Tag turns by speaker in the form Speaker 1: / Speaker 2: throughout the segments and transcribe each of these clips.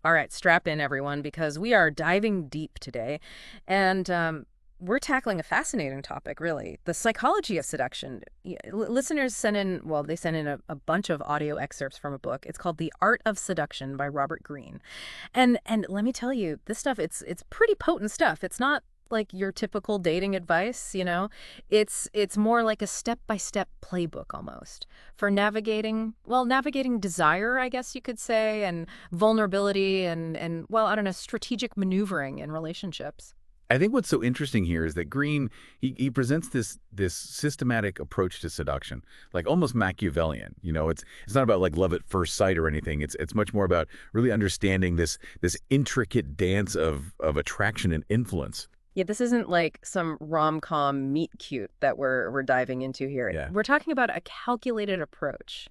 Speaker 1: All right, strap in, everyone, because we are diving deep today. And we're tackling a fascinating topic, really, the psychology of seduction. Listeners sent in, well, they sent in a bunch of audio excerpts from a book. It's called The Art of Seduction by Robert Greene. And let me tell you, this stuff, it's pretty potent stuff. It's not like your typical dating advice, you know. It's more like a step-by-step playbook almost for navigating desire, I guess you could say, and vulnerability and well, I don't know, strategic maneuvering in relationships.
Speaker 2: I think what's so interesting here is that Greene he presents this systematic approach to seduction, like almost Machiavellian. It's not about like love at first sight or anything. It's much more about really understanding this intricate dance of attraction and influence.
Speaker 1: Yeah, this isn't like some rom-com meet cute that we're diving into here.
Speaker 2: Yeah.
Speaker 1: We're talking about a calculated approach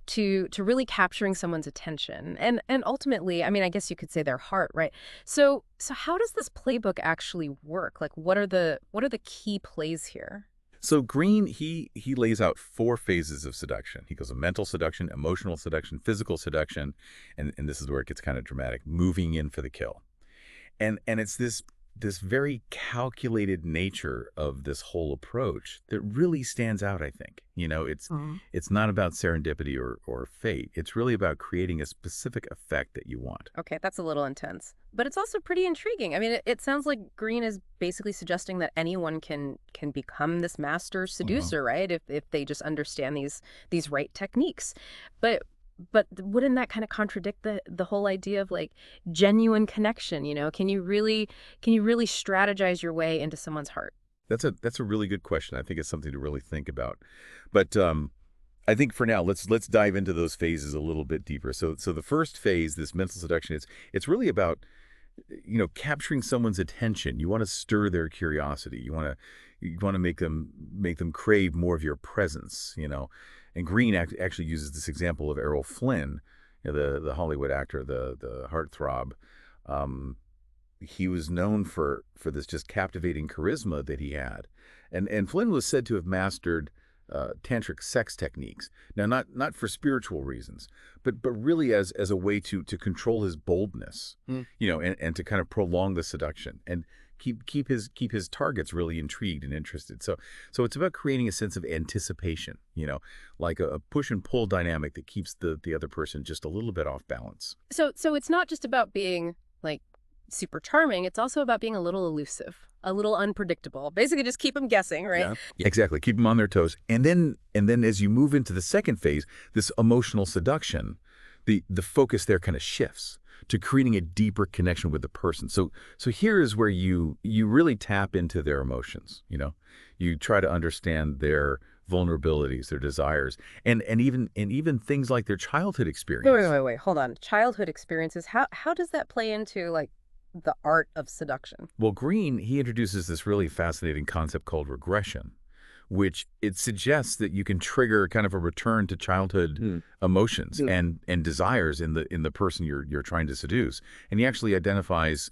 Speaker 1: to really capturing someone's attention and ultimately, I mean, I guess you could say their heart, right? So how does this playbook actually work? Like what are the key plays here?
Speaker 2: So Greene he lays out four phases of seduction. He goes of mental seduction, emotional seduction, physical seduction, and this is where it gets kind of dramatic, moving in for the kill. And it's this very calculated nature of this whole approach that really stands out, I think. It's not about serendipity or fate. It's really about creating a specific effect that you want.
Speaker 1: Okay, that's a little intense, but it's also pretty intriguing. I mean, it sounds like Greene is basically suggesting that anyone can become this master
Speaker 2: Uh-huh.
Speaker 1: seducer, right? If they just understand these right techniques. But wouldn't that kind of contradict the whole idea of like genuine connection, you know? Can you really strategize your way into someone's heart?
Speaker 2: That's a really good question. I think it's something to really think about. But I think for now, let's dive into those phases a little bit deeper. So the first phase, this mental seduction, it's really about capturing someone's attention. You want to stir their curiosity. You want to make them crave more of your presence. And Greene actually uses this example of Errol Flynn, the Hollywood actor, the heartthrob. Um, he was known for this just captivating charisma that he had, and Flynn was said to have mastered tantric sex techniques. Now, not for spiritual reasons, but really as a way to control his boldness, and to kind of prolong the seduction and keep his targets really intrigued and interested. So it's about creating a sense of anticipation, like a push and pull dynamic that keeps the other person just a little bit off balance.
Speaker 1: So it's not just about being like super charming, it's also about being a little elusive, a little unpredictable. Basically just keep them guessing, right?
Speaker 2: Yeah. Exactly. Keep them on their toes. And then as you move into the second phase, this emotional seduction, the focus there kind of shifts to creating a deeper connection with the person. So here is where you really tap into their emotions. You try to understand their vulnerabilities, their desires, and even things like their childhood
Speaker 1: Wait,
Speaker 2: experience.
Speaker 1: wait, wait, hold on. Childhood experiences, how does that play into like the art of seduction?
Speaker 2: Well, Greene, he introduces this really fascinating concept called regression, which it suggests that you can trigger kind of a return to childhood emotions and desires in the person you're trying to seduce. And he actually identifies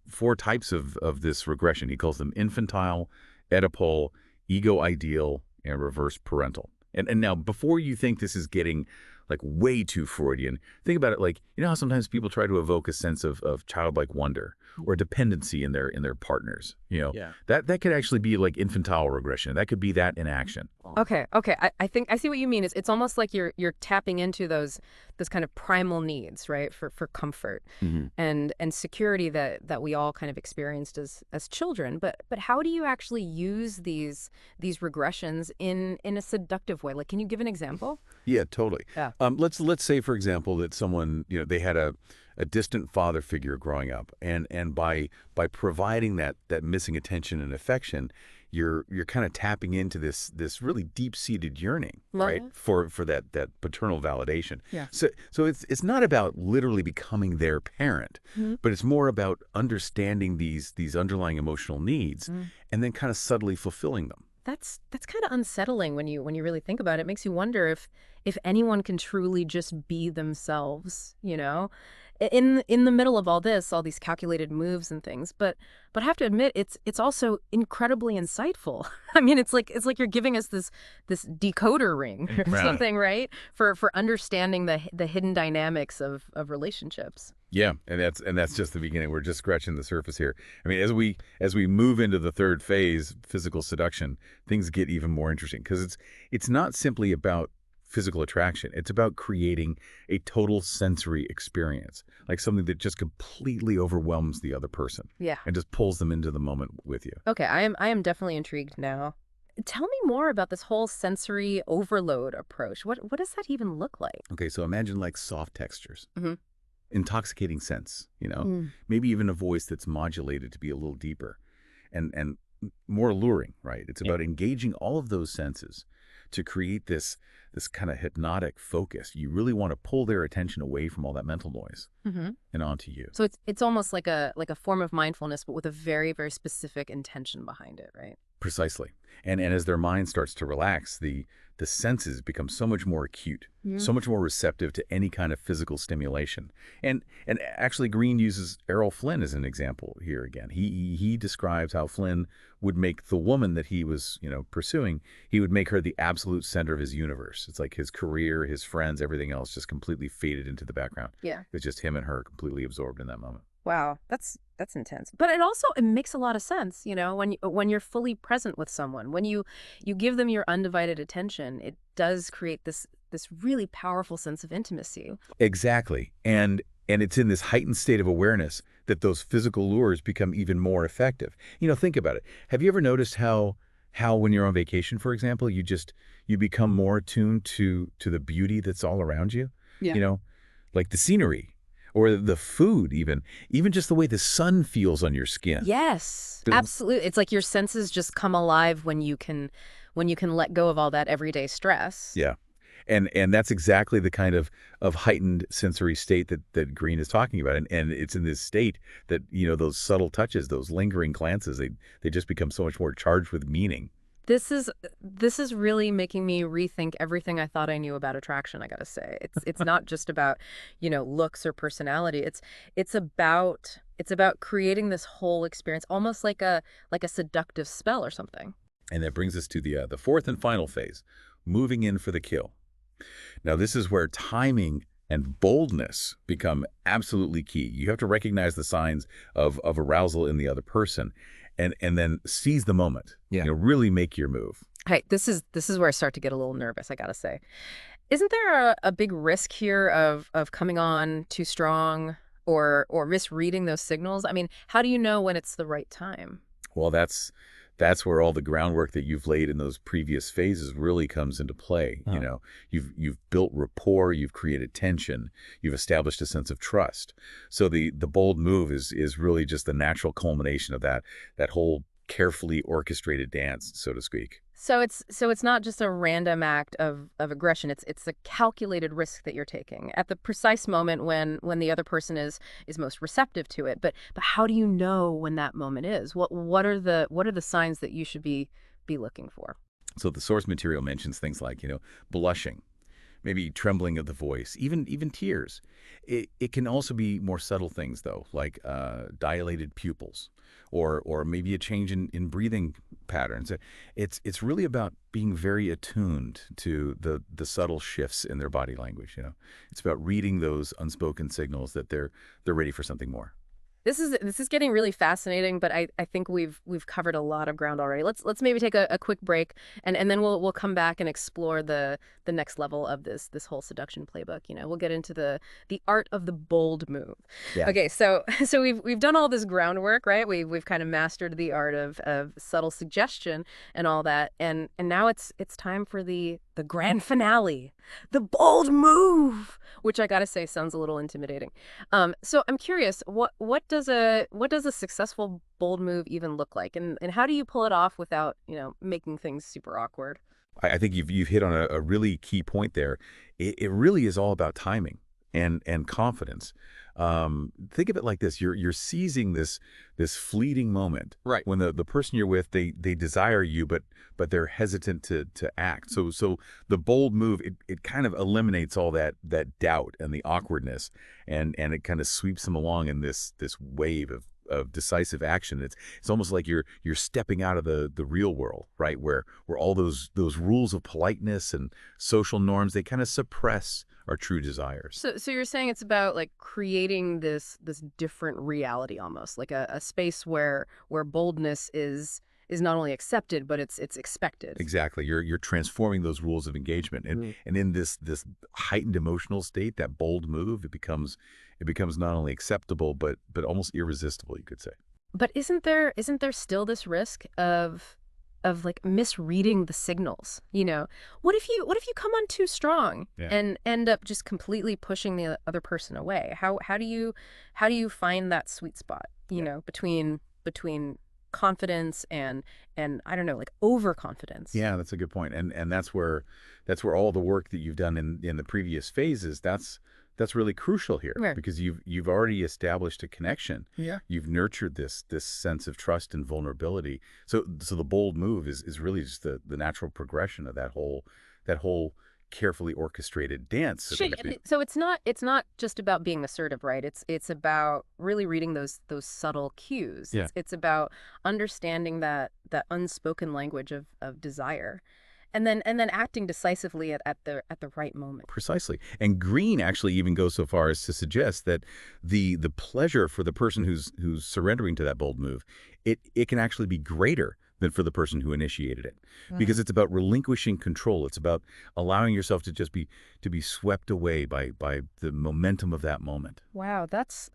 Speaker 2: four types of this regression. He calls them infantile, Oedipal, ego ideal, and reverse parental. And now, before you think this is getting like way too Freudian, think about it like, how sometimes people try to evoke a sense of childlike wonder or dependency in their partners.
Speaker 3: Yeah.
Speaker 2: That could actually be like infantile regression. That could be that in action.
Speaker 1: Okay. I think I see what you mean. It's almost like you're tapping into those kind of primal needs, right? For comfort and security that we all kind of experienced as children. But how do you actually use these regressions in a seductive way? Like, can you give an example?
Speaker 2: Yeah, totally.
Speaker 1: Yeah.
Speaker 2: Let's say, for example, that someone, they had a distant father figure growing up, and by providing that missing attention and affection, you're kind of tapping into this really deep-seated yearning, right, for that paternal validation.
Speaker 1: Yeah.
Speaker 2: So it's not about literally becoming their parent, but it's more about understanding these underlying emotional needs and then kind of subtly fulfilling them.
Speaker 1: That's kind of unsettling when you really think about it. It makes you wonder if anyone can truly just be themselves, you know? in the middle of all this, all these calculated moves and things. But I have to admit, it's also incredibly insightful. I mean, it's like you're giving us this decoder ring or
Speaker 2: Right.
Speaker 1: something, right? For understanding the hidden dynamics of relationships.
Speaker 2: Yeah, and that's just the beginning. We're just scratching the surface here. I mean, as we move into the third phase, physical seduction, things get even more interesting because it's not simply about physical attraction. It's about creating a total sensory experience, like something that just completely overwhelms the other person
Speaker 1: Yeah.
Speaker 2: and just pulls them into the moment with you.
Speaker 1: Okay, I am definitely intrigued now. Tell me more about this whole sensory overload approach. What does that even look like?
Speaker 2: Okay, so imagine like soft textures,
Speaker 1: Hmm.
Speaker 2: intoxicating scents,
Speaker 1: Mm.
Speaker 2: maybe even a voice that's modulated to be a little deeper and more alluring, right? It's about engaging all of those senses to create this kind of hypnotic focus. You really want to pull their attention away from all that mental noise
Speaker 1: Hmm.
Speaker 2: and onto you.
Speaker 1: So it's almost like a form of mindfulness, but with a very, very specific intention behind it, right?
Speaker 2: Precisely. And as their mind starts to relax, the senses become so much more acute,
Speaker 1: Yeah.
Speaker 2: so much more receptive to any kind of physical stimulation. And actually Greene uses Errol Flynn as an example here again. He describes how Flynn would make the woman that he was, pursuing, he would make her the absolute center of his universe. It's like his career, his friends, everything else just completely faded into the background.
Speaker 1: Yeah.
Speaker 2: It's just him and her completely absorbed in that moment.
Speaker 1: Wow, that's intense. But it makes a lot of sense, when you're fully present with someone, when you give them your undivided attention, it does create this really powerful sense of intimacy.
Speaker 2: Exactly. And it's in this heightened state of awareness that those physical lures become even more effective. Think about it. Have you ever noticed how when you're on vacation, for example, you become more attuned to the beauty that's all around you?
Speaker 1: Yeah.
Speaker 2: You know, like the scenery or the food even just the way the sun feels on your skin.
Speaker 1: Yes,
Speaker 2: But-
Speaker 1: absolutely. It's like your senses just come alive when you can let go of all that everyday stress.
Speaker 2: Yeah. And that's exactly the kind of heightened sensory state that Greene is talking about. And it's in this state that, those subtle touches, those lingering glances, they just become so much more charged with meaning.
Speaker 1: This is really making me rethink everything I thought I knew about attraction, I gotta say. It's not just about, looks or personality. It's about creating this whole experience, almost like a seductive spell or something.
Speaker 2: And that brings us to the fourth and final phase, moving in for the kill. Now, this is where timing and boldness become absolutely key. You have to recognize the signs of arousal in the other person and then seize the moment.
Speaker 3: Yeah.
Speaker 2: Really make your move.
Speaker 1: Hey, this is where I start to get a little nervous, I gotta say. Isn't there a big risk here of coming on too strong or misreading those signals? I mean, how do you know when it's the right time?
Speaker 2: Well, that's where all the groundwork that you've laid in those previous phases really comes into play.
Speaker 3: Oh.
Speaker 2: You've built rapport, you've created tension, you've established a sense of trust. So the bold move is really just the natural culmination of that whole carefully orchestrated dance, so to speak.
Speaker 1: So it's not just a random act of aggression. It's a calculated risk that you're taking at the precise moment when the other person is most receptive to it. But how do you know when that moment is? What are the signs that you should be looking for?
Speaker 2: So the source material mentions things like, blushing, maybe trembling of the voice, even tears. It can also be more subtle things, though, like dilated pupils or maybe a change in breathing patterns. It's really about being very attuned to the subtle shifts in their body language. It's about reading those unspoken signals that they're ready for something more.
Speaker 1: This is getting really fascinating, but I think we've covered a lot of ground already. Let's maybe take a quick break and then we'll come back and explore the next level of this whole seduction playbook. We'll get into the art of the bold move.
Speaker 3: Yeah.
Speaker 1: Okay, so so we've done all this groundwork, right? We've kind of mastered the art of subtle suggestion and all that, and now it's time for the grand finale, the bold move, which I gotta say sounds a little intimidating. So I'm curious, what does a successful bold move even look like, and how do you pull it off without making things super awkward?
Speaker 2: I think you've hit on a really key point there. It really is all about timing. and confidence. Think of it like this: you're seizing this fleeting moment,
Speaker 3: Right.
Speaker 2: when the person you're with, they desire you, but they're hesitant to act. So the bold move, it kind of eliminates all that doubt and the awkwardness, and it kind of sweeps them along in this wave of decisive action. It's almost like you're stepping out of the real world, right? Where all those rules of politeness and social norms, they kind of suppress our true desires.
Speaker 1: So you're saying it's about like creating this different reality, almost like a space where boldness is not only accepted, but it's expected.
Speaker 2: Exactly. You're transforming those rules of engagement. And in this heightened emotional state, that bold move, it becomes not only acceptable, but almost irresistible, you could say.
Speaker 1: But isn't there still this risk of like misreading the signals? What if you come on too strong
Speaker 2: Yeah.
Speaker 1: and end up just completely pushing the other person away? How do you find that sweet spot, between confidence and I don't know, like overconfidence?
Speaker 2: Yeah, that's a good point. And that's where all the work that you've done in the previous phases, that's really crucial here,
Speaker 1: Right.
Speaker 2: because you've already established a connection.
Speaker 3: Yeah.
Speaker 2: You've nurtured this sense of trust and vulnerability. So the bold move is really just the natural progression of that whole carefully orchestrated dance. So to speak.
Speaker 1: So it's not just about being assertive, right? It's about really reading those subtle cues.
Speaker 3: Yeah.
Speaker 1: It's about understanding that unspoken language of desire, and then acting decisively at the right moment.
Speaker 2: Precisely. And Greene actually even goes so far as to suggest that the pleasure for the person who's surrendering to that bold move, it can actually be greater than for the person who initiated it. Because it's about relinquishing control. It's about allowing yourself to just be swept away by the momentum of that moment.
Speaker 1: Wow, that's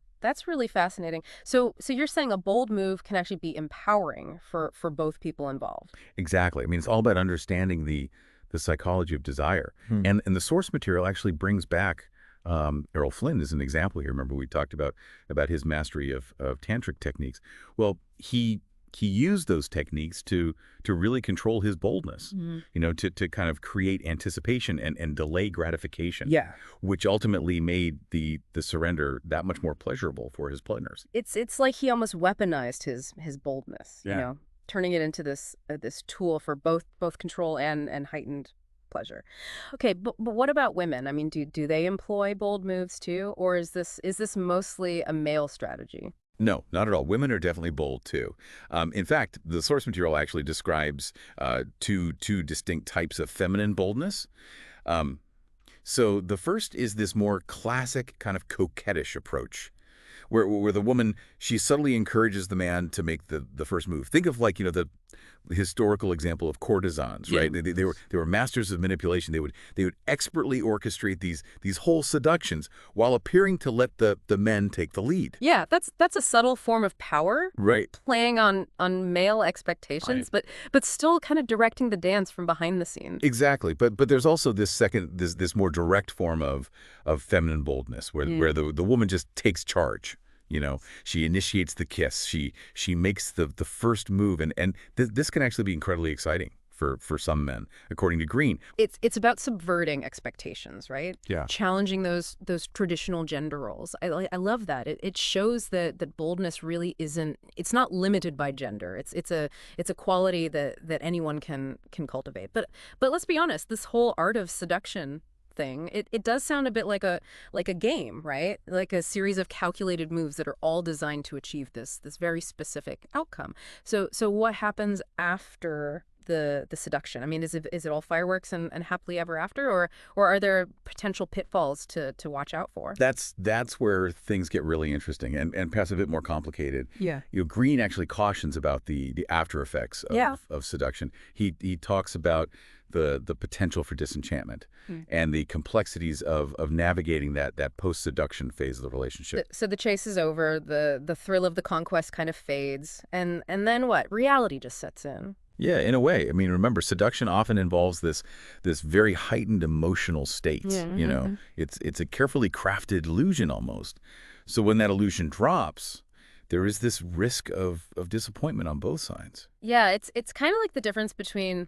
Speaker 1: really fascinating. So you're saying a bold move can actually be empowering for both people involved.
Speaker 2: Exactly. I mean, it's all about understanding the psychology of desire. And the source material actually brings back Errol Flynn is an example here. Remember, we talked about his mastery of tantric techniques. Well, he used those techniques to really control his boldness, to kind of create anticipation and delay gratification,
Speaker 3: Yeah.
Speaker 2: which ultimately made the surrender that much more pleasurable for his partners.
Speaker 1: It's like he almost weaponized his boldness,
Speaker 2: Yeah.
Speaker 1: turning it into this tool for both control and heightened pleasure. Okay, but what about women? I mean, do they employ bold moves too, or is this mostly a male strategy?
Speaker 2: No, not at all. Women are definitely bold too. In fact, the source material actually describes two distinct types of feminine boldness. Um, so the first is this more classic kind of coquettish approach, where the woman, she subtly encourages the man to make the first move. Think of, like, the historical example of courtesans, right? They were masters of manipulation. They would expertly orchestrate these whole seductions while appearing to let the men take the lead.
Speaker 1: Yeah, that's a subtle form of power,
Speaker 2: Right.
Speaker 1: playing on male expectations, but still kind of directing the dance from behind the scenes.
Speaker 2: Exactly, but there's also this more direct form of feminine boldness, where the woman just takes charge. She initiates the kiss. She makes the first move, and this can actually be incredibly exciting for some men, according to Greene.
Speaker 1: It's about subverting expectations, right?
Speaker 3: Yeah.
Speaker 1: Challenging those traditional gender roles. I love that. It shows that boldness really isn't. It's not limited by gender. It's a quality that anyone can cultivate. But let's be honest. This whole art of seduction thing, it does sound a bit like a game, right? Like a series of calculated moves that are all designed to achieve this very specific outcome. So what happens after the seduction? I mean, is it all fireworks and happily ever after, or are there potential pitfalls to watch out for?
Speaker 2: That's where things get really interesting and perhaps a bit more complicated.
Speaker 1: Yeah.
Speaker 2: Greene actually cautions about the after effects of seduction. He talks about the potential for disenchantment and the complexities of navigating that post-seduction phase of the relationship.
Speaker 1: So the chase is over, the thrill of the conquest kind of fades, and then what? Reality just sets in.
Speaker 2: Yeah, in a way. I mean, remember, seduction often involves this very heightened emotional state.
Speaker 1: Yeah.
Speaker 2: It's a carefully crafted illusion almost. So when that illusion drops, there is this risk of disappointment on both sides.
Speaker 1: Yeah, it's kind of like the difference between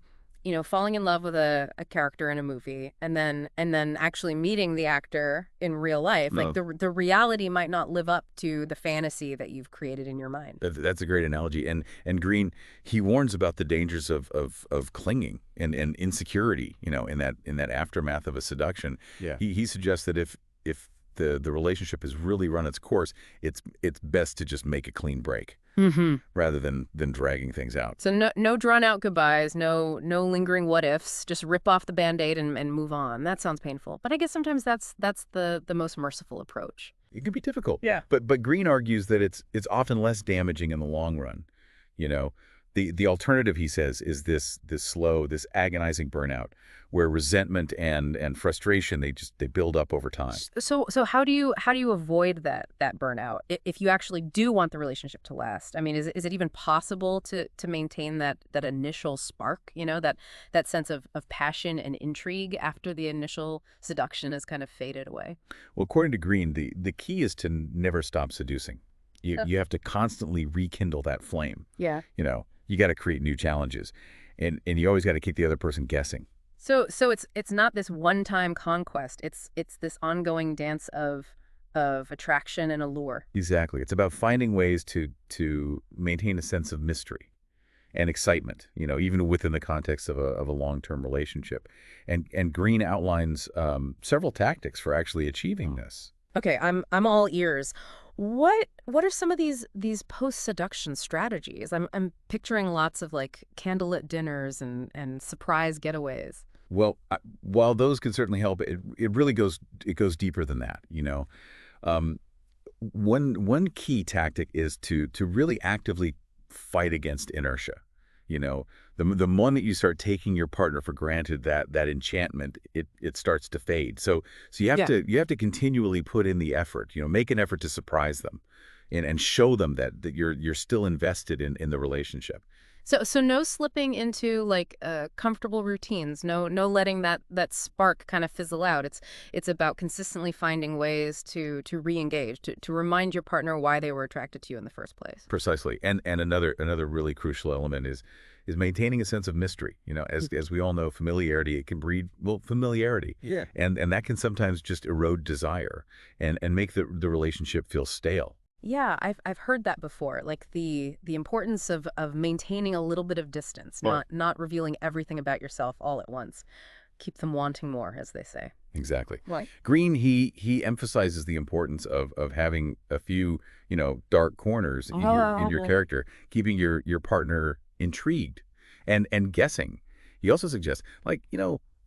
Speaker 1: falling in love with a character in a movie and then actually meeting the actor in real life, like
Speaker 2: No,
Speaker 1: the reality might not live up to the fantasy that you've created in your mind.
Speaker 2: that's a great analogy. And Greene, he warns about the dangers of clinging and insecurity, in that aftermath of a seduction.
Speaker 3: Yeah.
Speaker 2: He suggests that if the relationship has really run its course, it's best to just make a clean break rather than dragging things out.
Speaker 1: So no drawn out goodbyes, no lingering what ifs. Just rip off the Band-Aid and move on. That sounds painful, but I guess sometimes that's the most merciful approach.
Speaker 2: It can be difficult.
Speaker 3: Yeah.
Speaker 2: But Greene argues that it's often less damaging in the long run. You know, the alternative, he says, is this slow, this agonizing burnout where resentment and frustration they build up over time.
Speaker 1: So how do you avoid that burnout if you actually do want the relationship to last? I mean, is it even possible to maintain that initial spark, that sense of passion and intrigue after the initial seduction has kind of faded away?
Speaker 2: Well, according to Greene, the key is to never stop seducing. You have to constantly rekindle that flame.
Speaker 1: Yeah.
Speaker 2: You got to create new challenges, and you always got to keep the other person guessing.
Speaker 1: So it's not this one-time conquest. It's this ongoing dance of attraction and allure.
Speaker 2: Exactly. It's about finding ways to maintain a sense of mystery and excitement, even within the context of a long-term relationship. And Greene outlines several tactics for actually achieving this.
Speaker 1: Okay, I'm all ears. What are some of these post-seduction strategies? I'm picturing lots of like candlelit dinners and surprise getaways.
Speaker 2: Well, while those can certainly help, it really goes deeper than that. One key tactic is to really actively fight against inertia. The moment you start taking your partner for granted, that enchantment, it starts to fade. So you have to continually put in the effort. Make an effort to surprise them, and show them that you're still invested in the relationship.
Speaker 1: So no slipping into like comfortable routines. No letting that spark kind of fizzle out. It's about consistently finding ways to re-engage, to remind your partner why they were attracted to you in the first place.
Speaker 2: Precisely. And another really crucial element is maintaining a sense of mystery. As we all know, familiarity, it can breed familiarity.
Speaker 3: Yeah.
Speaker 2: And that can sometimes just erode desire and make the relationship feel stale.
Speaker 1: Yeah, I've heard that before. Like the importance of maintaining a little bit of distance,
Speaker 2: Right.
Speaker 1: not revealing everything about yourself all at once. Keep them wanting more, as they say.
Speaker 2: Exactly.
Speaker 1: Right.
Speaker 2: Greene, he emphasizes the importance of having a few, dark corners in your character, keeping your partner intrigued and guessing. He also suggests,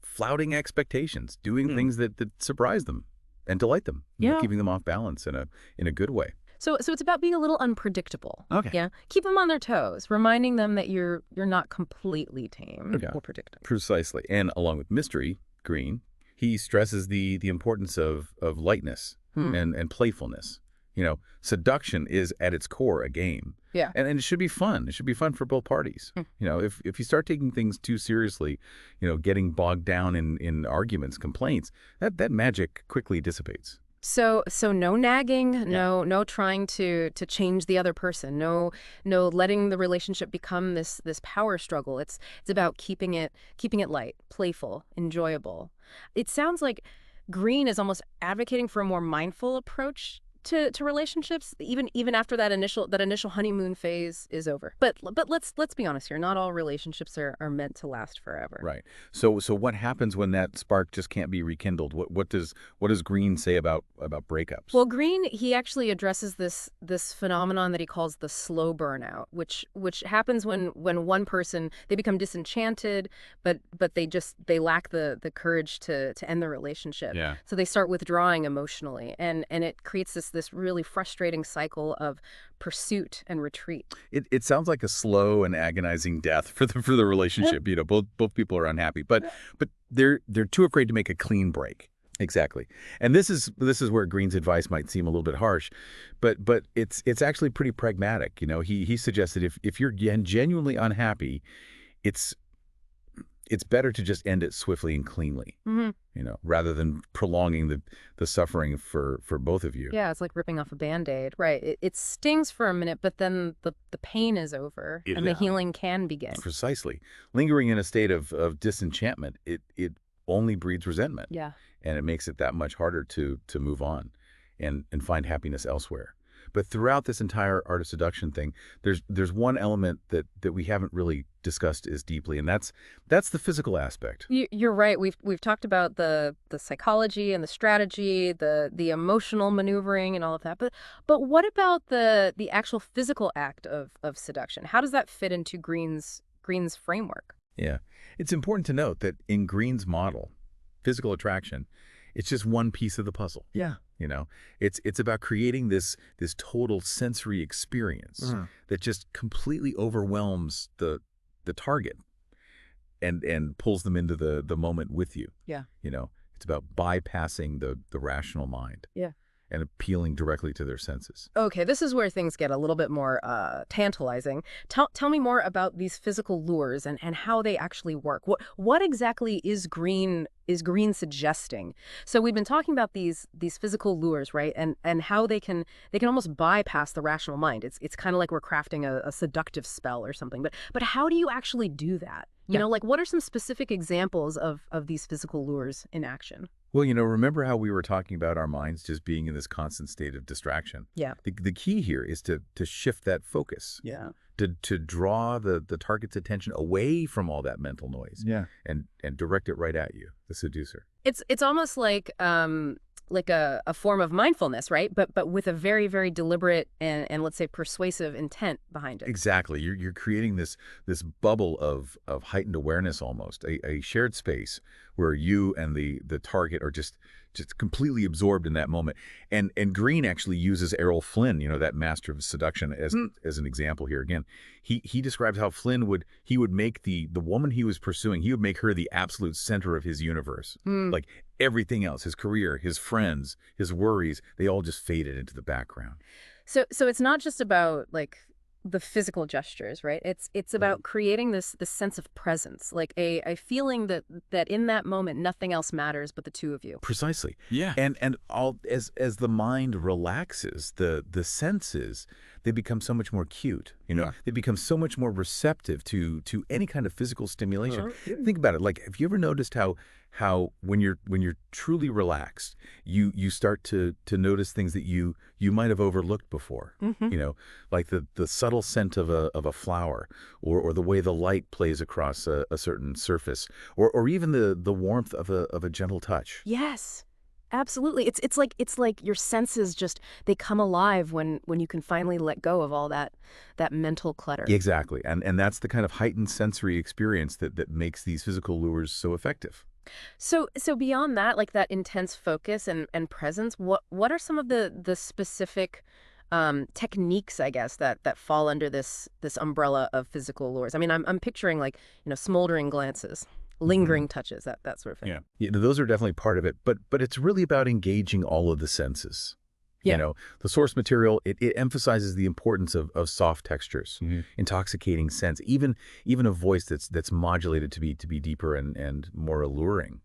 Speaker 2: flouting expectations, doing things that surprise them and delight them,
Speaker 1: Yeah.
Speaker 2: keeping them off balance in a good way.
Speaker 1: So it's about being a little unpredictable.
Speaker 3: Okay.
Speaker 1: Yeah. Keep them on their toes, reminding them that you're not completely tame
Speaker 2: Yeah.
Speaker 1: or predictable.
Speaker 2: Precisely. And along with mystery, Greene, he stresses the importance of lightness and playfulness. Seduction is at its core a game.
Speaker 1: Yeah.
Speaker 2: And it should be fun. It should be fun for both parties. If you start taking things too seriously, getting bogged down in arguments, complaints, that magic quickly dissipates.
Speaker 1: So no nagging, no trying to change the other person, no letting the relationship become this power struggle. It's about keeping it light, playful, enjoyable. It sounds like Greene is almost advocating for a more mindful approach to relationships, even after that initial honeymoon phase is over. But let's be honest here. Not all relationships are meant to last forever.
Speaker 2: Right. So what happens when that spark just can't be rekindled? What does Greene say about breakups?
Speaker 1: Well, Greene, he actually addresses this phenomenon that he calls the slow burnout, which happens when one person, they become disenchanted, but they lack the courage to end the relationship.
Speaker 3: Yeah.
Speaker 1: So they start withdrawing emotionally, and it creates this really frustrating cycle of pursuit and retreat.
Speaker 2: It sounds like a slow and agonizing death for the relationship. Both people are unhappy, but they're too afraid to make a clean break. Exactly. And this is where Greene's advice might seem a little bit harsh, but it's actually pretty pragmatic. He suggested if you're genuinely unhappy, it's it's better to just end it swiftly and cleanly,
Speaker 1: Hmm.
Speaker 2: rather than prolonging the suffering for both of you.
Speaker 1: Yeah, it's like ripping off a Band-Aid. Right. It stings for a minute, but then the pain is over and the
Speaker 2: Yeah.
Speaker 1: healing can begin.
Speaker 2: Precisely. Lingering in a state of disenchantment, it only breeds resentment,
Speaker 1: Yeah.
Speaker 2: and it makes it that much harder to move on and find happiness elsewhere. But throughout this entire art of seduction thing, there's one element that we haven't really discussed as deeply, and that's the physical aspect.
Speaker 1: You're right. We've talked about the psychology and the strategy, the emotional maneuvering and all of that. But what about the actual physical act of seduction? How does that fit into Greene's framework?
Speaker 2: Yeah. It's important to note that in Greene's model, physical attraction, it's just one piece of the puzzle.
Speaker 3: Yeah.
Speaker 2: It's about creating this total sensory experience that just completely overwhelms the target and pulls them into the moment with you.
Speaker 1: Yeah.
Speaker 2: It's about bypassing the rational mind.
Speaker 1: Yeah.
Speaker 2: And appealing directly to their senses.
Speaker 1: Okay, this is where things get a little bit more tantalizing. Tell me more about these physical lures and how they actually work. What exactly is Greene suggesting? So we've been talking about these physical lures, right? And how they can almost bypass the rational mind. It's kind of like we're crafting a seductive spell or something. But how do you actually do that? Like what are some specific examples of these physical lures in action?
Speaker 2: Well, remember how we were talking about our minds just being in this constant state of distraction?
Speaker 1: Yeah.
Speaker 2: The key here is to shift that focus.
Speaker 3: Yeah.
Speaker 2: To draw the target's attention away from all that mental noise.
Speaker 3: Yeah.
Speaker 2: And direct it right at you, the seducer.
Speaker 1: It's almost like a form of mindfulness, right? But with a very, very deliberate and let's say persuasive intent behind it.
Speaker 2: Exactly. You're creating this bubble of heightened awareness almost, a shared space where you and the target are just completely absorbed in that moment. And Greene actually uses Errol Flynn, that master of seduction, as an example here. Again, he describes how Flynn would make the woman he was pursuing, he would make her the absolute center of his universe. Like everything else, his career, his friends, his worries, they all just faded into the background.
Speaker 1: So it's not just about like the physical gestures, right? It's about creating this sense of presence, like a feeling that in that moment nothing else matters but the two of you.
Speaker 2: Precisely.
Speaker 3: Yeah.
Speaker 2: And all as the mind relaxes, the senses, they become so much more acute. They become so much more receptive to any kind of physical stimulation. Think about it. Like, have you ever noticed how when you're truly relaxed, you start to notice things that you might have overlooked before. Like the subtle scent of a flower, or the way the light plays across a certain surface, or even the warmth of a gentle touch.
Speaker 1: Yes. Absolutely. It's like your senses just they come alive when you can finally let go of all that mental clutter.
Speaker 2: Exactly. And that's the kind of heightened sensory experience that makes these physical lures so effective.
Speaker 1: So beyond that, like that intense focus and presence, what are some of the specific techniques, I guess, that fall under this umbrella of physical lures? I mean, I'm picturing like, smoldering glances, lingering touches, that sort of thing.
Speaker 2: Yeah, those are definitely part of it, but it's really about engaging all of the senses.
Speaker 1: Yeah.
Speaker 2: The source material, it emphasizes the importance of soft textures, intoxicating scents, even a voice that's modulated to be deeper and more alluring.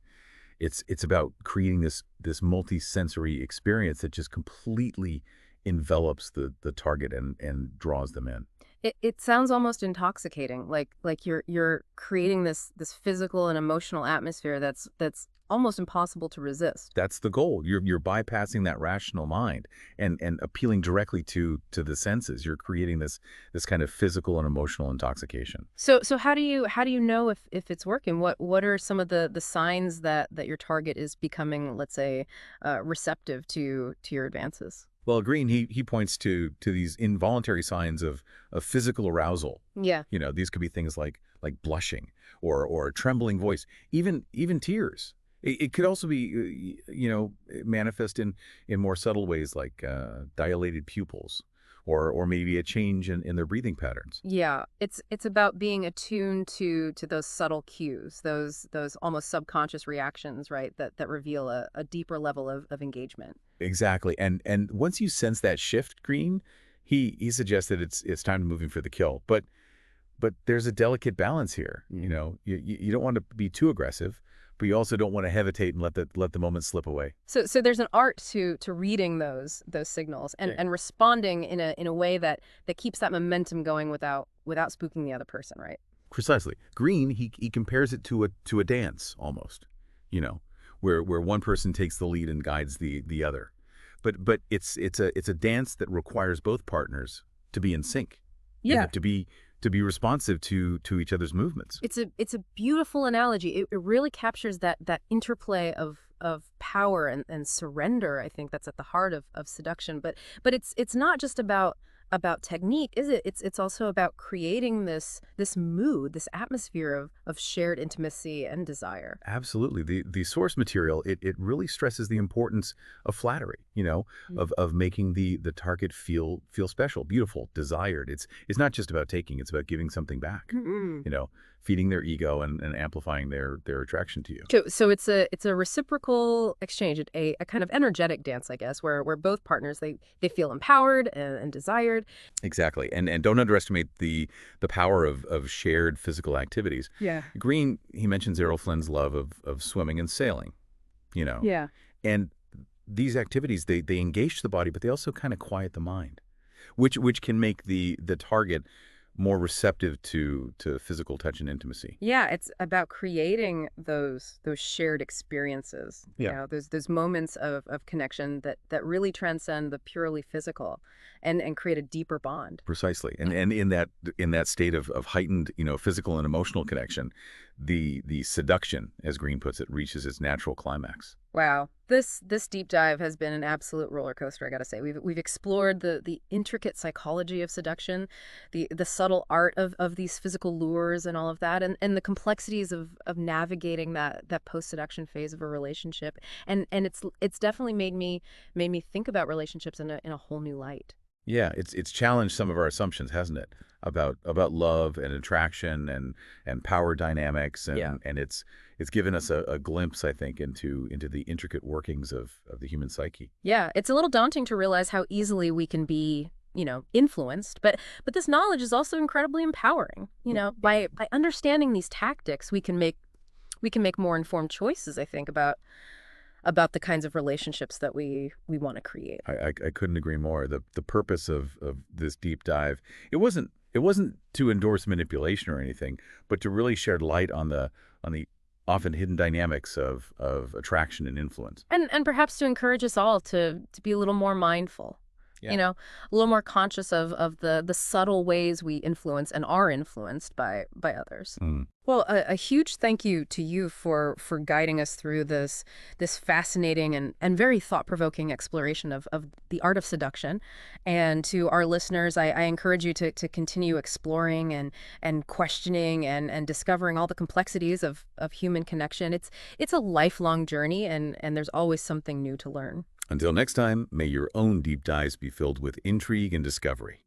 Speaker 2: It's about creating this multi-sensory experience that just completely envelops the target and draws them in.
Speaker 1: It sounds almost intoxicating, like you're creating this physical and emotional atmosphere that's almost impossible to resist.
Speaker 2: That's the goal. You're bypassing that rational mind and appealing directly to the senses. You're creating this kind of physical and emotional intoxication.
Speaker 1: So how do you know if it's working? What are some of the signs that your target is becoming, let's say, receptive to your advances?
Speaker 2: Well, Greene, he points to these involuntary signs of physical arousal.
Speaker 1: Yeah.
Speaker 2: These could be things like blushing or a trembling voice, even tears. It could also be, manifest in more subtle ways like dilated pupils or maybe a change in their breathing patterns.
Speaker 1: Yeah, it's about being attuned to those subtle cues, those almost subconscious reactions, right, that reveal a deeper level of engagement.
Speaker 2: Exactly. And once you sense that shift, Greene, he suggests that it's time to move in for the kill. But but there's a delicate balance here. You don't want to be too aggressive, but you also don't want to hesitate and let the moment slip away.
Speaker 1: So there's an art to reading those signals and responding in a way that keeps that momentum going without spooking the other person, right?
Speaker 2: Precisely. Greene, he compares it to a dance almost, where one person takes the lead and guides the other. But it's a dance that requires both partners to be in sync.
Speaker 1: Yeah.
Speaker 2: And to be responsive to each other's movements.
Speaker 1: It's a beautiful analogy. It really captures that interplay of power and surrender. I think that's at the heart of seduction. But it's not just about technique, is it? It's also about creating this mood, this atmosphere of shared intimacy and desire.
Speaker 2: Absolutely. The source material, it really stresses the importance of flattery, of making the target feel special, beautiful, desired. It's not just about taking, it's about giving something back, feeding their ego and amplifying their attraction to you.
Speaker 1: So it's a reciprocal exchange, a kind of energetic dance, I guess, where both partners they feel empowered and desired.
Speaker 2: Exactly. And don't underestimate the power of shared physical activities.
Speaker 1: Yeah.
Speaker 2: Greene, he mentions Errol Flynn's love of swimming and sailing,
Speaker 1: Yeah.
Speaker 2: And these activities, they engage the body, but they also kind of quiet the mind, which can make the target more receptive to physical touch and intimacy.
Speaker 1: Yeah, it's about creating those shared experiences.
Speaker 2: Yeah.
Speaker 1: Those moments of connection that really transcend the purely physical and create a deeper bond.
Speaker 2: Precisely. And in that state of heightened, physical and emotional connection, the seduction, as Greene puts it, reaches its natural climax.
Speaker 1: Wow. This deep dive has been an absolute roller coaster, I got to say. We've explored the intricate psychology of seduction, the subtle art of these physical lures and all of that, and the complexities of navigating that post-seduction phase of a relationship. And it's definitely made me think about relationships in a whole new light.
Speaker 2: Yeah, it's challenged some of our assumptions, hasn't it? About love and attraction and power dynamics, and it's given us a glimpse, I think, into the intricate workings of the human psyche.
Speaker 1: Yeah, it's a little daunting to realize how easily we can be, influenced, but this knowledge is also incredibly empowering. By understanding these tactics, we can make more informed choices, I think, about the kinds of relationships that we want to create.
Speaker 2: I couldn't agree more. The purpose of this deep dive, it wasn't to endorse manipulation or anything, but to really shed light on the often hidden dynamics of attraction and influence.
Speaker 1: And perhaps to encourage us all to be a little more mindful.
Speaker 2: Yeah.
Speaker 1: A little more conscious of the subtle ways we influence and are influenced by others.
Speaker 2: Mm.
Speaker 1: Well, a huge thank you to you for guiding us through this fascinating and very thought-provoking exploration of the art of seduction. And to our listeners, I encourage you to continue exploring and questioning and discovering all the complexities of human connection. It's a lifelong journey, and there's always something new to learn.
Speaker 2: Until next time, may your own deep dives be filled with intrigue and discovery.